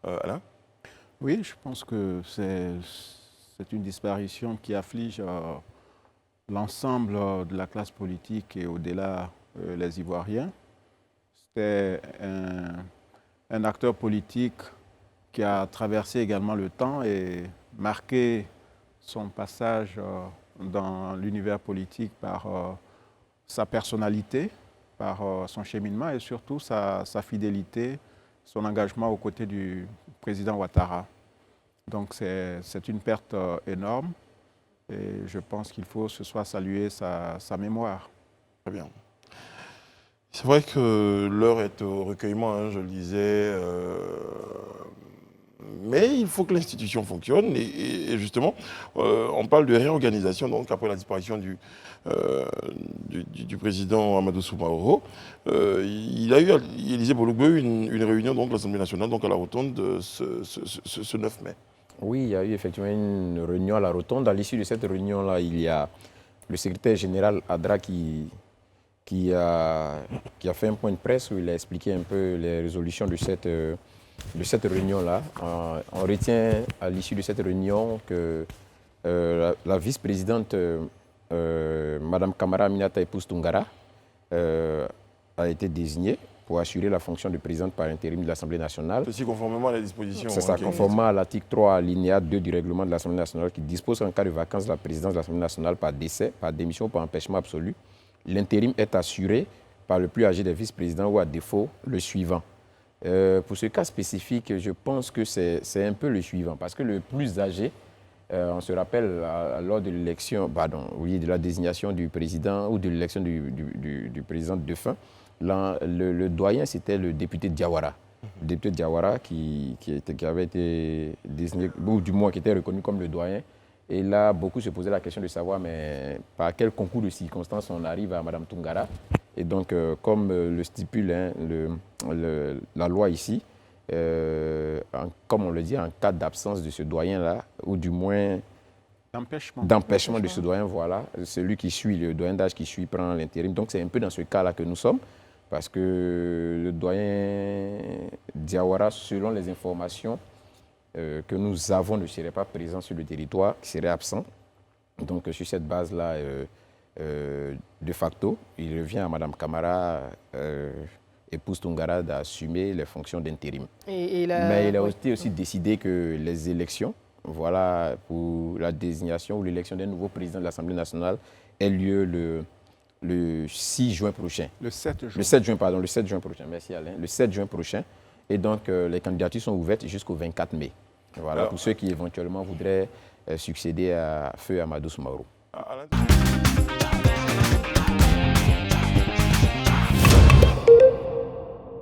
Alain? Oui, je pense que c'est une disparition qui afflige l'ensemble de la classe politique et au-delà les Ivoiriens. C'était un acteur politique qui a traversé également le temps et marqué son passage dans l'univers politique par sa personnalité, par son cheminement et surtout sa fidélité, son engagement aux côtés du président Ouattara. Donc c'est une perte énorme et je pense qu'il faut ce soir saluer sa mémoire. Très bien. C'est vrai que l'heure est au recueillement, hein, je le disais, mais il faut que l'institution fonctionne et justement, on parle de réorganisation, donc après la disparition du président Amadou Soumaoro, Élisée Bologbé, une réunion donc l'Assemblée nationale donc à la Rotonde ce 9 mai. Oui, il y a eu effectivement une réunion à la Rotonde. À l'issue de cette réunion-là, il y a le secrétaire général Adra qui a fait un point de presse où il a expliqué un peu les résolutions de cette réunion-là. On retient à l'issue de cette réunion que la vice-présidente, Mme Kamara Aminata Épouse Tungara, a été désignée pour assurer la fonction de présidente par intérim de l'Assemblée nationale. Ceci conformément à la disposition. C'est ça, conformément à l'article 3, alinéa 2 du règlement de l'Assemblée nationale qui dispose qu'en cas de vacance de la présidence de l'Assemblée nationale par décès, par démission ou par empêchement absolu, l'intérim est assuré par le plus âgé des vice-présidents ou à défaut le suivant. Pour ce cas spécifique, je pense que c'est un peu le suivant parce que le plus âgé, on se rappelle lors de l'élection, de la désignation du président ou de l'élection du président défunt, le doyen c'était le député Diawara. Le député Diawara qui avait été désigné, ou du moins qui était reconnu comme le doyen. Et là, beaucoup se posaient la question de savoir mais par quel concours de circonstances on arrive à Mme Tungara. Et donc, comme le stipule la loi ici, comme on le dit, en cas d'absence de ce doyen-là, ou du moins d'empêchement de ce doyen, voilà, celui qui suit, le doyen d'âge qui suit, prend l'intérim. Donc, c'est un peu dans ce cas-là que nous sommes. Parce que le doyen Diawara, selon les informations que nous avons, ne serait pas présent sur le territoire, qui serait absent. Donc sur cette base-là, de facto, il revient à Mme Kamara, épouse Tungara, d'assumer les fonctions d'intérim. Mais il a aussi décidé que les élections, voilà, pour la désignation ou l'élection d'un nouveau président de l'Assemblée nationale ait lieu le 6 juin prochain. Le 7 juin. Le 7 juin, pardon, le 7 juin prochain, merci Alain. Le 7 juin prochain. Et donc, les candidatures sont ouvertes jusqu'au 24 mai. Voilà, pour ceux qui éventuellement voudraient succéder à Feu Amadou Soumaoro.